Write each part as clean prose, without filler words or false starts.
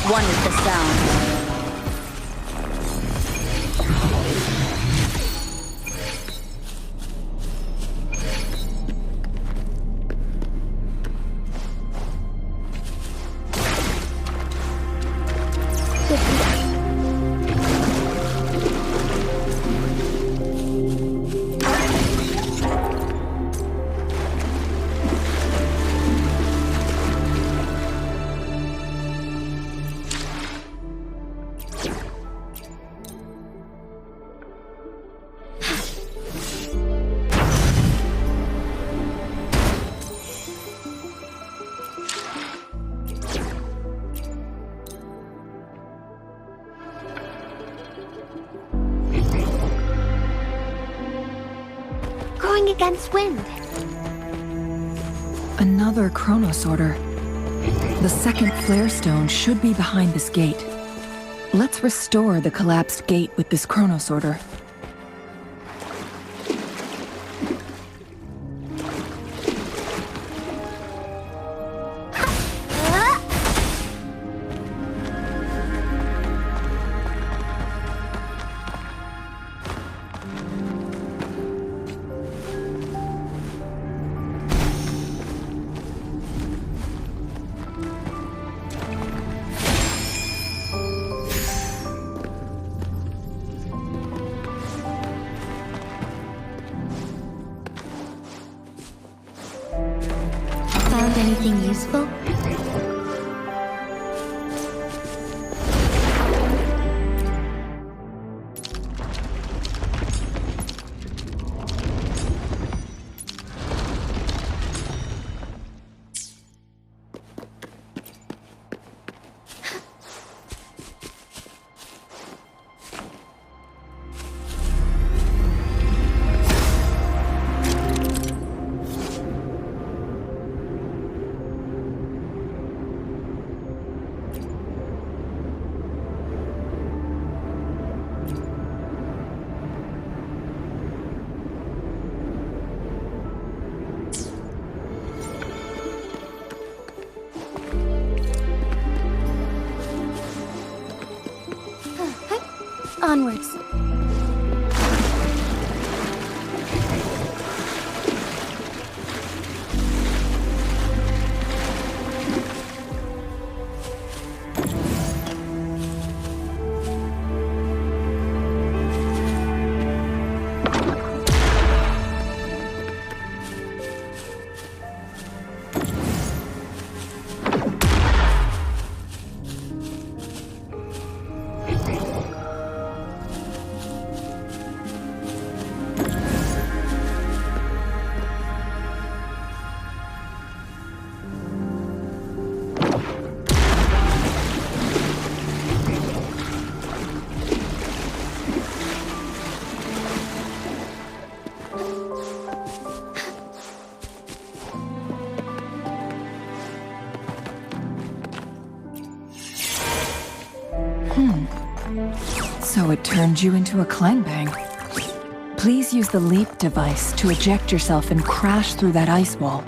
One with the sound. Against wind. Another chronosorter. The second flare stone should be behind this gate. Let's restore the collapsed gate with this chronosorter. Found anything useful? Onwards. So it turned you into a clangbang. Please use the leap device to eject yourself and crash through that ice wall.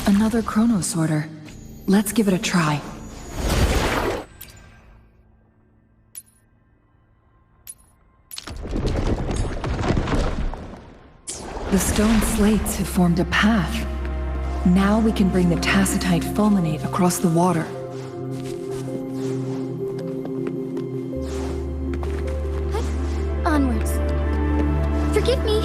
Another chronosorter. Let's give it a try. The stone slates have formed a path. Now we can bring the tacitite fulminate across the water. Onwards. Forgive me.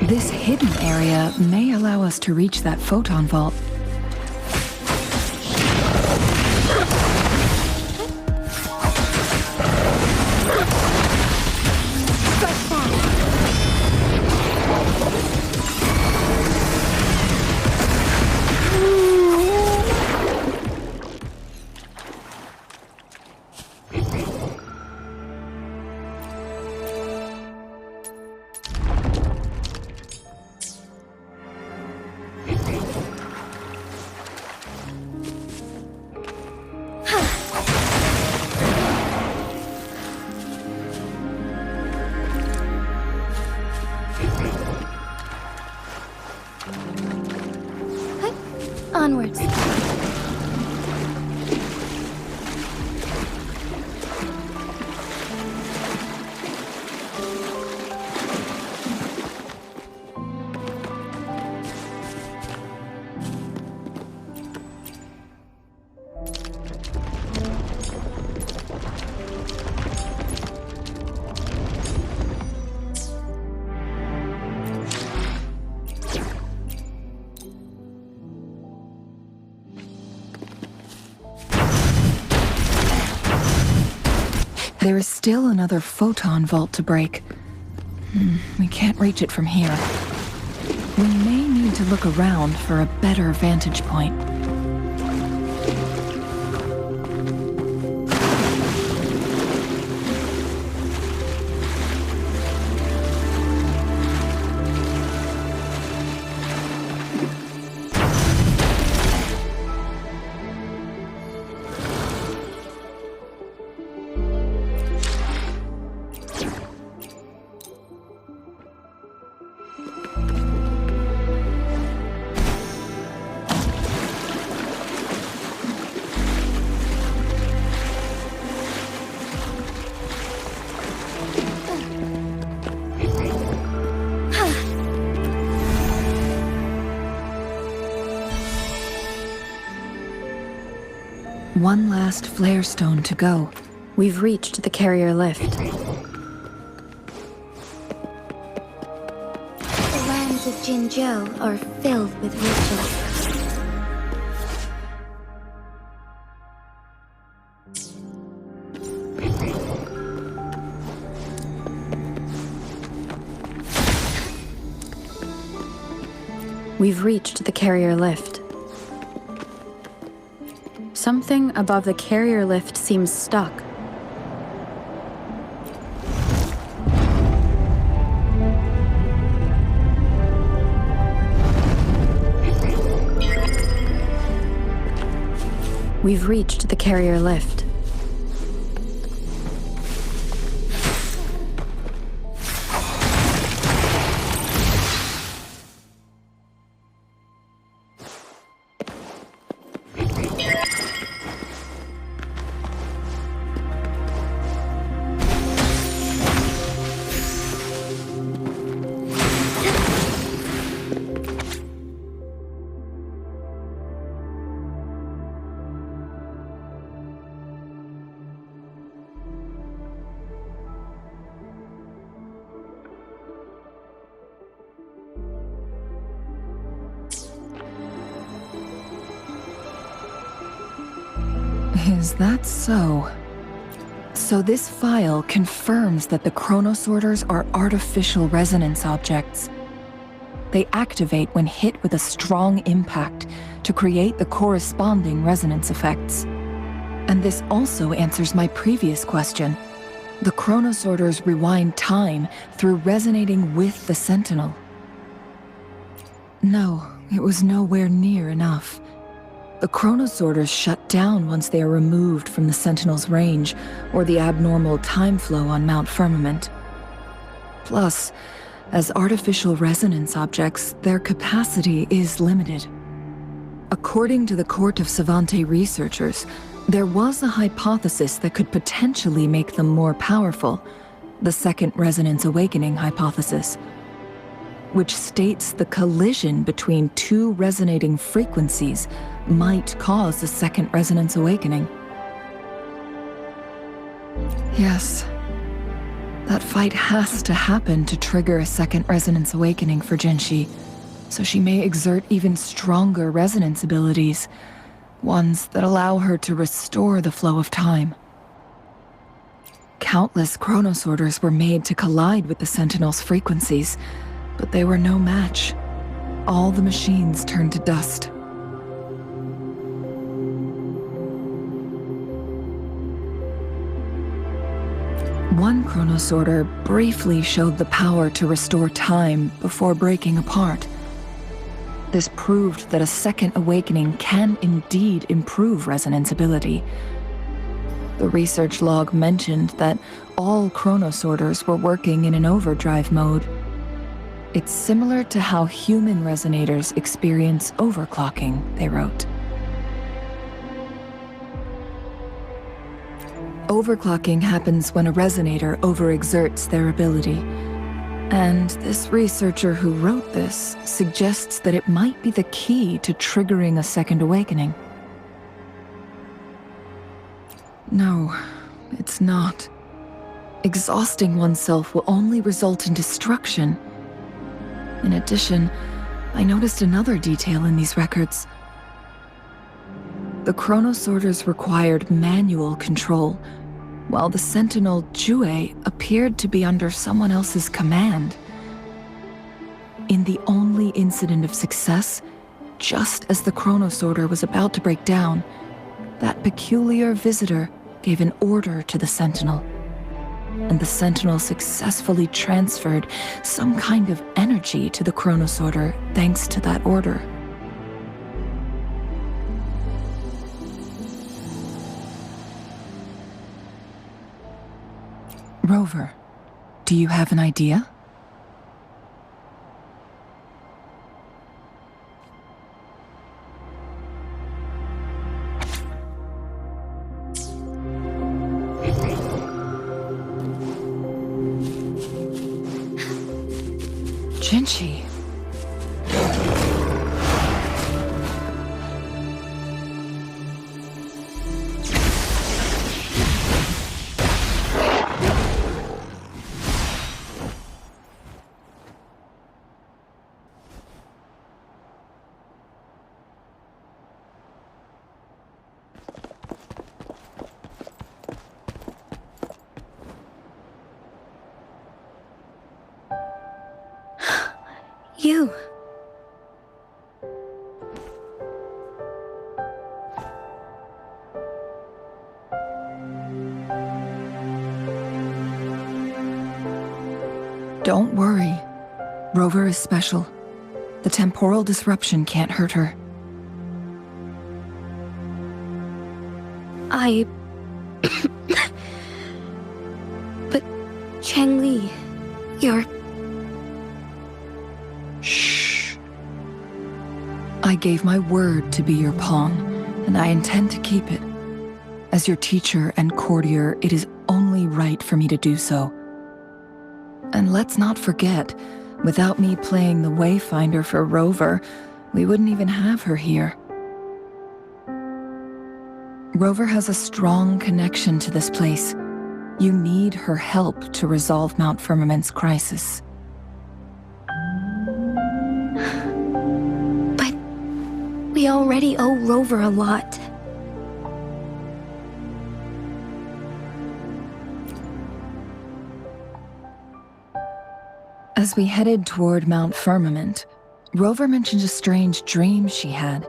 This hidden area may allow us to reach that photon vault. Onwards. There is still another photon vault to break. We can't reach it from here. We may need to look around for a better vantage point. One last flare stone to go. We've reached the carrier lift. The lands of Jinzhou are filled with rituals. We've reached the carrier lift. Something above the carrier lift seems stuck. We've reached the carrier lift. Is that so? So this file confirms that the chronosorters are artificial resonance objects. They activate when hit with a strong impact to create the corresponding resonance effects. And this also answers my previous question. The chronosorters rewind time through resonating with the Sentinel. No, it was nowhere near enough. The chronosorters shut down once they are removed from the Sentinel's range, or the abnormal time flow on Mount Firmament. Plus, as artificial resonance objects, their capacity is limited. According to the Court of Savante researchers, there was a hypothesis that could potentially make them more powerful, the Second Resonance Awakening hypothesis, which states the collision between two resonating frequencies might cause a second resonance awakening. Yes, that fight has to happen to trigger a second resonance awakening for Jinshi, so she may exert even stronger resonance abilities, ones that allow her to restore the flow of time. Countless chronosorters were made to collide with the Sentinel's frequencies, but they were no match. All the machines turned to dust. One chronosorter briefly showed the power to restore time before breaking apart. This proved that a second awakening can indeed improve resonance ability. The research log mentioned that all chronosorters were working in an overdrive mode. It's similar to how human resonators experience overclocking, they wrote. Overclocking happens when a resonator overexerts their ability. And this researcher who wrote this suggests that it might be the key to triggering a second awakening. No, it's not. Exhausting oneself will only result in destruction. In addition, I noticed another detail in these records. The chronosorters required manual control, while the sentinel Jue appeared to be under someone else's command. In the only incident of success, just as the chronosorter was about to break down, that peculiar visitor gave an order to the sentinel. And the sentinel successfully transferred some kind of energy to the chronosorter thanks to that order. Rover, do you have an idea? Jinchi. You. Don't worry. Rover is special. The temporal disruption can't hurt her. But Changli, you're... Shh. I gave my word to be your pawn, and I intend to keep it. As your teacher and courtier, it is only right for me to do so. And let's not forget, without me playing the Wayfinder for Rover, we wouldn't even have her here. Rover has a strong connection to this place. You need her help to resolve Mount Firmament's crisis. But we already owe Rover a lot. As we headed toward Mount Firmament, Rover mentioned a strange dream she had.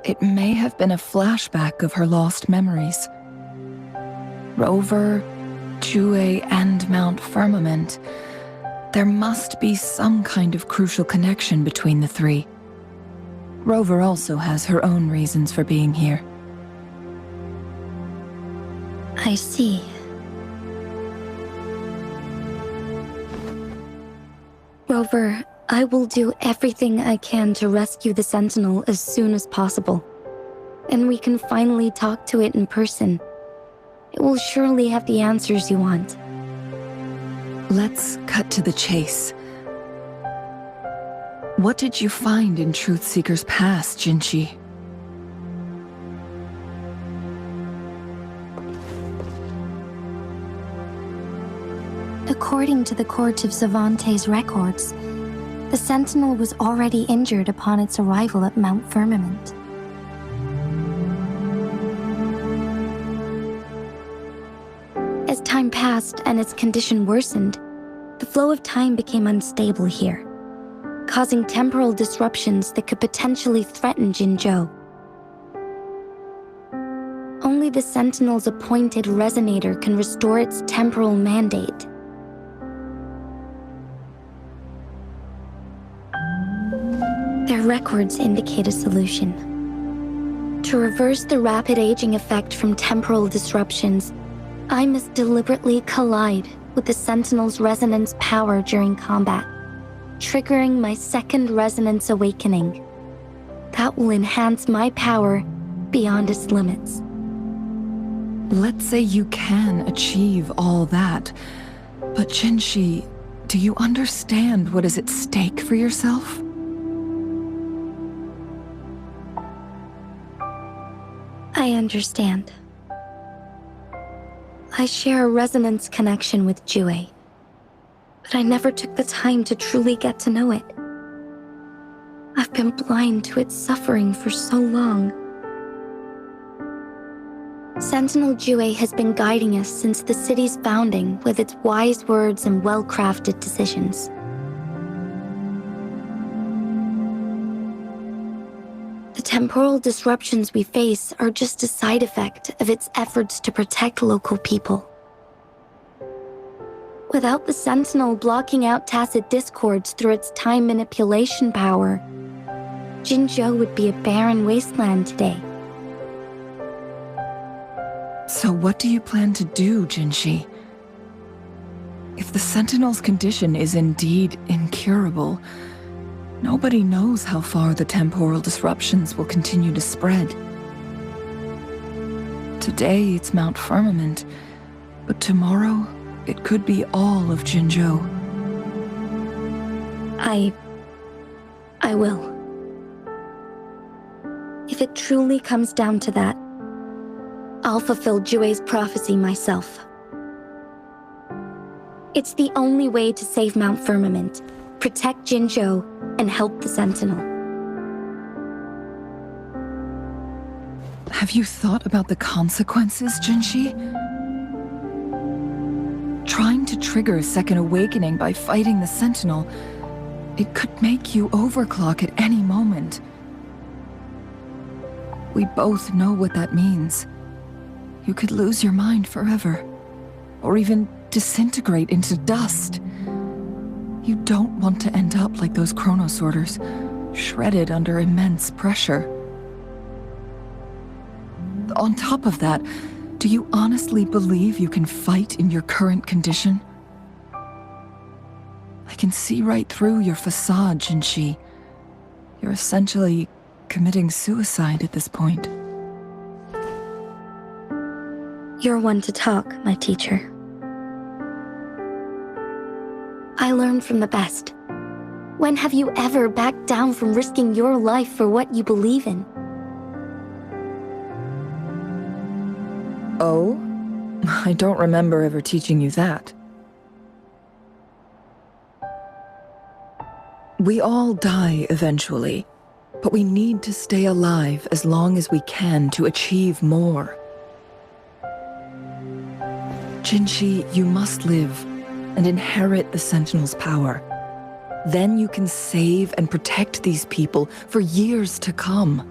It may have been a flashback of her lost memories. Rover, Jue, and Mount Firmament. There must be some kind of crucial connection between the three. Rover also has her own reasons for being here. I see. Rover, I will do everything I can to rescue the Sentinel as soon as possible. And we can finally talk to it in person. It will surely have the answers you want. Let's cut to the chase. What did you find in Thruthseeker's past, Jinchi? According to the Court of Savante's records, the Sentinel was already injured upon its arrival at Mount Firmament. As time passed and its condition worsened, the flow of time became unstable here, causing temporal disruptions that could potentially threaten Jinzhou. Only the Sentinel's appointed resonator can restore its temporal mandate. Their records indicate a solution. To reverse the rapid aging effect from temporal disruptions, I must deliberately collide with the Sentinel's resonance power during combat. triggering my second resonance awakening. That will enhance my power beyond its limits. Let's say you can achieve all that, but Jinshi, do you understand what is at stake for yourself? I understand. I share a resonance connection with Jue, but I never took the time to truly get to know it. I've been blind to its suffering for so long. Sentinel Jue has been guiding us since the city's founding with its wise words and well-crafted decisions. The temporal disruptions we face are just a side effect of its efforts to protect local people. Without the Sentinel blocking out tacit discords through its time manipulation power, Jinzhou would be a barren wasteland today. So what do you plan to do, Jinshi? If the Sentinel's condition is indeed incurable, nobody knows how far the temporal disruptions will continue to spread. Today it's Mount Firmament, but tomorrow it could be all of Jinzhou. I will. If it truly comes down to that, I'll fulfill Jue's prophecy myself. It's the only way to save Mount Firmament, protect Jinzhou, and help the Sentinel. Have you thought about the consequences, Jinshi? Trying to trigger a second awakening by fighting the Sentinel, it could make you overclock at any moment. We both know what that means. You could lose your mind forever, or even disintegrate into dust. You don't want to end up like those chronosorters, shredded under immense pressure. On top of that, do you honestly believe you can fight in your current condition? I can see right through your facade, Jinshi. You're essentially committing suicide at this point. You're one to talk, my teacher. I learned from the best. When have you ever backed down from risking your life for what you believe in? Oh? I don't remember ever teaching you that. We all die eventually, but we need to stay alive as long as we can to achieve more. Jinshi, you must live and inherit the Sentinel's power. Then you can save and protect these people for years to come.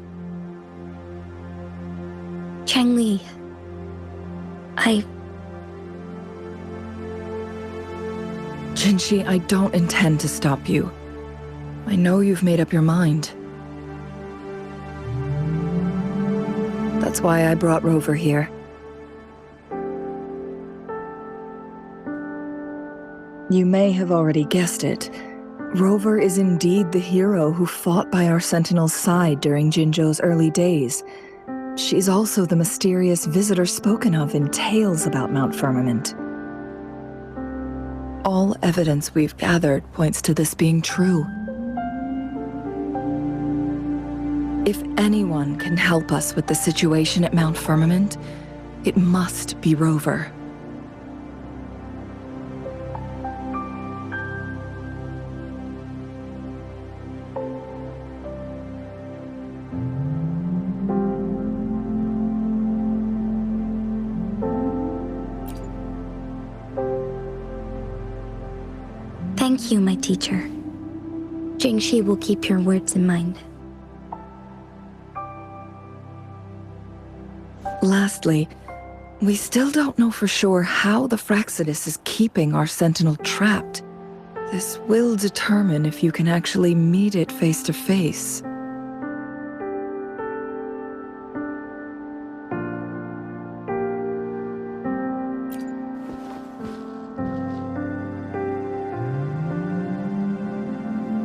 Changli, Jinshi, I don't intend to stop you. I know you've made up your mind. That's why I brought Rover here. You may have already guessed it. Rover is indeed the hero who fought by our Sentinel's side during Jinzhou's early days. She's also the mysterious visitor spoken of in tales about Mount Firmament. All evidence we've gathered points to this being true. If anyone can help us with the situation at Mount Firmament, it must be Rover. Thank you, my teacher. Jingxi will keep your words in mind. Lastly, we still don't know for sure how the Fraxidus is keeping our Sentinel trapped. This will determine if you can actually meet it face to face.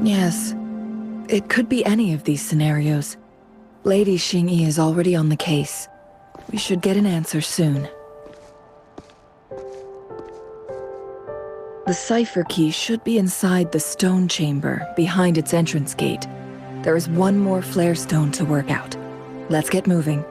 Yes, it could be any of these scenarios. Lady Xingyi is already on the case. We should get an answer soon. The cipher key should be inside the stone chamber, behind its entrance gate. There is one more flare stone to work out. Let's get moving.